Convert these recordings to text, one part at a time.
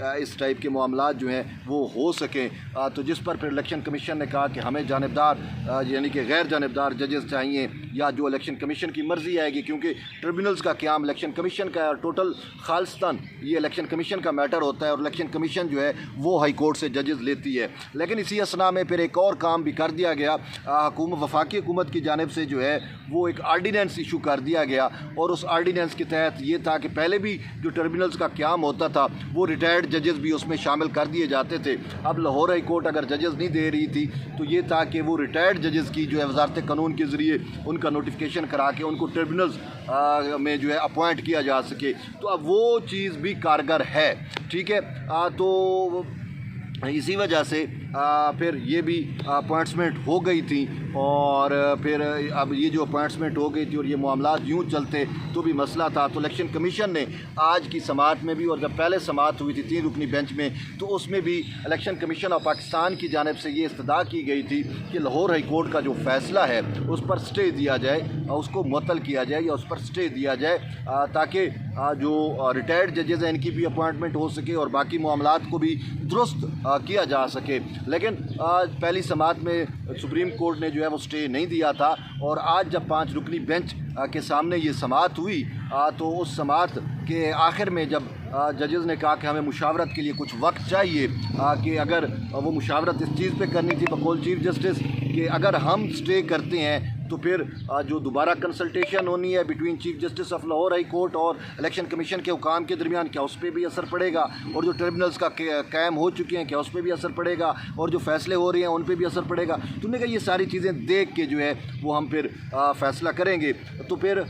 اس type کے معاملات جو ہیں وہ ہو سکیں، تو جس پر پھر الیکشن کمیشن نے کہا کہ ہمیں جانبدار یعنی کہ غیر جانبدار ججز چاہیے یا جو الیکشن کمیشن کی مرضی آئے گی، کیونکہ ٹریبونلز کا قیام الیکشن کمیشن کا ٹوٹل خالصتاً یہ الیکشن کمیشن کا میٹر ہوتا ہے، اور الیکشن کمیشن جو ہے وہ ہائی کورٹ سے ججز لیتی ہے۔ لیکن اسی اثنا میں پھر ایک اور کام بھی کر دیا گیا، وفاقی حکومت کی جانب سے جو ہے وہ ایک آرڈیننس ایشو کر دیا گیا، اور اس آرڈیننس کے تحت یہ تھا کہ پہلے بھی جو ٹربیونلز کا قیام ہوتا تھا وہ ریٹائرڈ ججز بھی اس میں شامل کر دیے جاتے تھے۔ اب لاہور ہائی کورٹ اگر ججز نہیں دے رہی تھی تو یہ تھا کہ وہ ریٹائرڈ ججز کی جو ہے وزارت قانون کے ذریعے ان کا نوٹیفیکیشن کرا کے ان کو ٹربیونلز میں جو ہے اپوائنٹ کیا جا سکے، تو اب وہ چیز بھی کارگر ہے، ٹھیک ہے۔ تو اسی وجہ سے پھر یہ بھی اپوائنٹمنٹ ہو گئی تھی، اور پھر اب یہ جو اپوائنٹمنٹ ہو گئی تھی اور یہ معاملات یوں چلتے تو بھی مسئلہ تھا، تو الیکشن کمیشن نے آج کی سماعت میں بھی، اور جب پہلے سماعت ہوئی تھی 3 رکنی بینچ میں، تو اس میں بھی الیکشن کمیشن آف پاکستان کی جانب سے یہ استدعا کی گئی تھی کہ لاہور ہائی کورٹ کا جو فیصلہ ہے اس پر سٹے دیا جائے، اس کو معطل کیا جائے یا اس پر سٹے دیا جائے، تاکہ جو ریٹائرڈ ججز ہیں ان کی بھی اپوائنٹمنٹ ہو سکے اور باقی معاملات کو بھی درست کیا جا سکے۔ لیکن پہلی سماعت میں سپریم کورٹ نے جو ہے وہ سٹے نہیں دیا تھا، اور آج جب 5 رکنی بینچ کے سامنے یہ سماعت ہوئی تو اس سماعت کے آخر میں جب ججز نے کہا کہ ہمیں مشاورت کے لیے کچھ وقت چاہیے، کہ اگر وہ مشاورت اس چیز پہ کرنی تھی بقول چیف جسٹس کہ اگر ہم سٹے کرتے ہیں تو پھر جو دوبارہ کنسلٹیشن ہونی ہے between chief justice of Lahore high court اور الیکشن کمیشن کے حکام کے درمیان، کیا اس پہ بھی اثر پڑے گا، اور جو ٹریبونلز کا قائم ہو چکے ہیں کیا اس پہ بھی اثر پڑے گا، اور جو فیصلے ہو رہے ہیں ان پہ بھی اثر پڑے گا۔ تو انہوں نے کہا یہ ساری چیزیں دیکھ کے جو ہے وہ ہم پھر فیصلہ کریں گے۔ تو پھر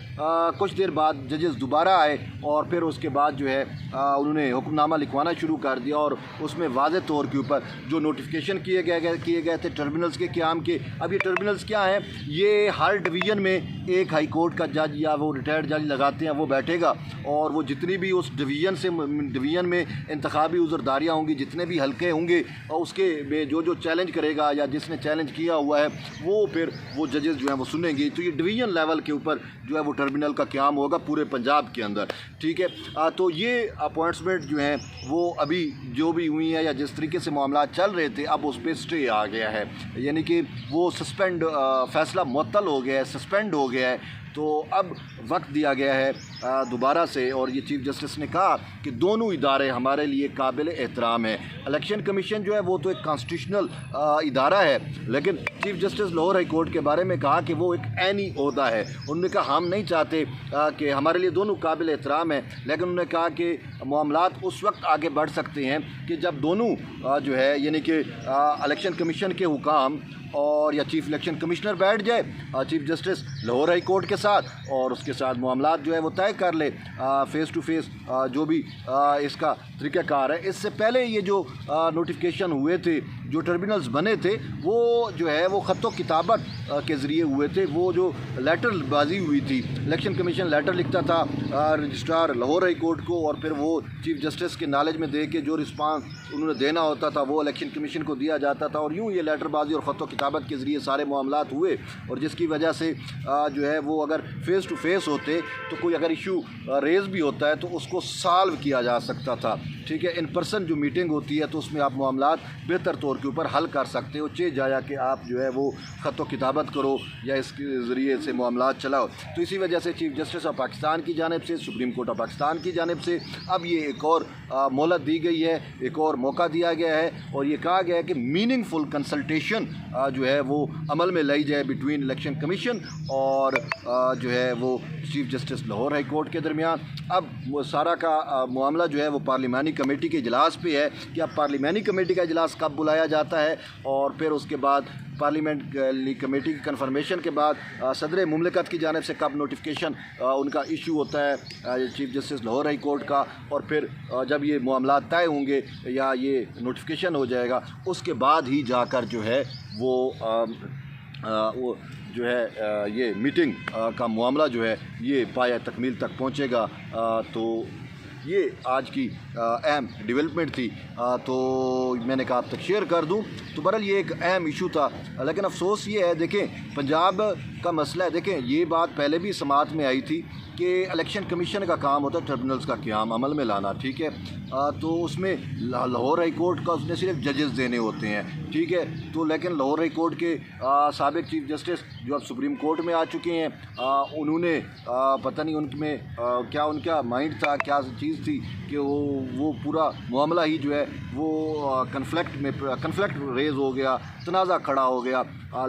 کچھ دیر بعد ججز دوبارہ آئے، اور پھر اس کے بعد جو ہے انہوں نے حکم نامہ لکھوانا شروع کر دیا، اور اس میں واضح طور کے اوپر جو نوٹیفیکیشن کیے گئے تھے ٹربیونلز کے قیام کے۔ اب یہ ٹربیونلز کیا ہیں؟ یہ ہر ڈویژن میں ایک ہائی کورٹ کا جج یا وہ ریٹائرڈ جج لگاتے ہیں، وہ بیٹھے گا، اور وہ جتنی بھی اس ڈویژن میں انتخابی عذرداریاں ہوں گی، جتنے بھی حلقے ہوں گے، اور اس کے جو چیلنج کرے گا یا جس نے چیلنج کیا ہوا ہے وہ پھر وہ ججز جو ہیں وہ سنیں گے۔ تو یہ ڈویژن لیول کے اوپر جو ہے وہ ٹربیونل کا قیام ہوگا پورے پنجاب کے اندر، ٹھیک ہے۔ تو یہ اپوائنٹمنٹ جو ہیں وہ ابھی جو بھی ہوئی ہیں یا جس طریقے سے معاملات چل رہے تھے اب اس پہ سٹے آ گیا ہے، یعنی کہ وہ سسپینڈ فیصلہ معطل ہو گیا ہے، سسپینڈ ہو گیا ہے۔ تو اب وقت دیا گیا ہے دوبارہ سے، اور یہ چیف جسٹس نے کہا کہ دونوں ادارے ہمارے لیے قابل احترام ہیں۔ الیکشن کمیشن جو ہے وہ تو ایک کانسٹیٹیوشنل ادارہ ہے، لیکن chief justice Lahore high court کے بارے میں کہا کہ وہ ایک عینی عہدہ ہے۔ انہوں نے کہا ہم نہیں چاہتے کہ ہمارے لیے دونوں قابل احترام ہیں، لیکن انہوں نے کہا کہ معاملات اس وقت آگے بڑھ سکتے ہیں کہ جب دونوں جو ہے یعنی کہ الیکشن کمیشن کے حکام اور یا چیف الیکشن کمشنر بیٹھ جائے chief justice Lahore high court کے ساتھ، اور اس کے ساتھ معاملات جو ہے وہ طے کر لے فیس ٹو فیس جو بھی اس کا طریقہ کار ہے۔ اس سے پہلے یہ جو نوٹیفیکیشن ہوئے تھے، جو ٹربیونلز بنے تھے، وہ جو ہے وہ خط و کتابت کے ذریعے ہوئے تھے۔ وہ جو لیٹر بازی ہوئی تھی، الیکشن کمیشن لیٹر لکھتا تھا رجسٹرار لاہور ہائی کورٹ کو، اور پھر وہ چیف جسٹس کے نالج میں دے کے جو رسپانس انہوں نے دینا ہوتا تھا وہ الیکشن کمیشن کو دیا جاتا تھا، اور یوں یہ لیٹر بازی اور خط و کتابت کے ذریعے سارے معاملات ہوئے، اور جس کی وجہ سے جو ہے وہ اگر فیس ٹو فیس ہوتے تو کوئی اگر ایشو ریز بھی ہوتا ہے تو اس کو سالو کیا جا سکتا تھا، ٹھیک ہے۔ ان پرسن جو میٹنگ ہوتی ہے تو اس میں آپ معاملات بہتر طور کے اوپر حل کر سکتے ہو، چہ جایا کہ آپ جو ہے وہ خط و کتابت کرو یا اس کے ذریعے سے معاملات چلاؤ۔ تو اسی وجہ سے چیف جسٹس آف پاکستان کی جانب سے، سپریم کورٹ آف پاکستان کی جانب سے اب یہ ایک اور مہلت دی گئی ہے، ایک اور موقع دیا گیا ہے، اور یہ کہا گیا ہے کہ میننگ فل کنسلٹیشن جو ہے وہ عمل میں لائی جائے بٹوین الیکشن کمیشن اور جو ہے وہ chief justice Lahore high court کے درمیان۔ اب وہ سارا کا معاملہ جو ہے وہ پارلیمانی کمیٹی کے اجلاس پہ ہے کہ اب پارلیمانی کمیٹی کا اجلاس کب بلایا جاتا ہے، اور پھر اس کے بعد پارلیمنٹ کمیٹی کی کنفرمیشن کے بعد صدر مملکت کی جانب سے کب نوٹیفیکیشن ان کا ایشو ہوتا ہے chief justice Lahore high court کا، اور پھر جب یہ معاملات طے ہوں گے یا یہ نوٹیفیکیشن ہو جائے گا اس کے بعد ہی جا کر جو ہے وہ جو ہے یہ میٹنگ کا معاملہ جو ہے یہ پایہ تکمیل تک پہنچے گا۔ تو یہ آج کی اہم ڈیولپمنٹ تھی، تو میں نے کہا آپ تک شیئر کر دوں۔ تو بہرحال یہ ایک اہم ایشو تھا، لیکن افسوس یہ ہے، دیکھیں پنجاب کا مسئلہ ہے، دیکھیں یہ بات پہلے بھی سماعت میں آئی تھی کہ الیکشن کمیشن کا کام ہوتا ہے ٹربونلز کا قیام عمل میں لانا، ٹھیک ہے، تو اس میں لاہور ہائی کورٹ کا اس نے صرف ججز دینے ہوتے ہیں، ٹھیک ہے، تو لیکن لاہور ہائی کورٹ کے سابق چیف جسٹس جو اب سپریم کورٹ میں آ چکے ہیں، انہوں نے پتہ نہیں ان میں کیا ان کا مائنڈ تھا، کیا چیز تھی کہ وہ پورا معاملہ ہی جو ہے وہ کنفلکٹ ریز ہو گیا، تنازع کھڑا ہو گیا۔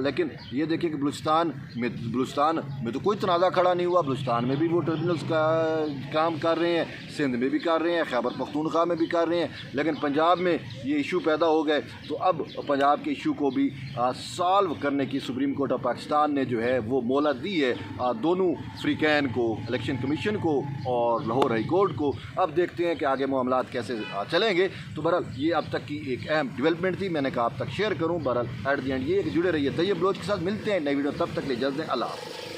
لیکن یہ دیکھیں کہ بلوچستان میں تو کوئی تنازع کھڑا نہیں ہوا، بلوچستان میں بھی وہ ٹربونلز کا کام کر رہے ہیں، سندھ میں بھی کر رہے ہیں، خیبر پختونخوا میں بھی کر رہے ہیں، لیکن پنجاب میں یہ ایشو پیدا ہو گئے، تو اب پنجاب کے ایشو کو بھی سالو کرنے کی سپریم کورٹ آف پاکستان نے جو ہے وہ مہلت دی ہے دونوں فریقین کو، الیکشن کمیشن کو اور لاہور ہائی کورٹ کو۔ اب دیکھتے ہیں کہ آگے معاملات کیسے چلیں گے۔ تو بہرحال یہ اب تک کی ایک اہم ڈیولپمنٹ تھی، میں نے کہا اب تک شیئر کروں۔ بہرحال ایٹ دی اینڈ یہ کہ جڑے رہیے طیب بلوچ کے ساتھ، ملتے ہیں نئی ویڈیو، تب تک لے اجازت دیں، اللہ حافظ۔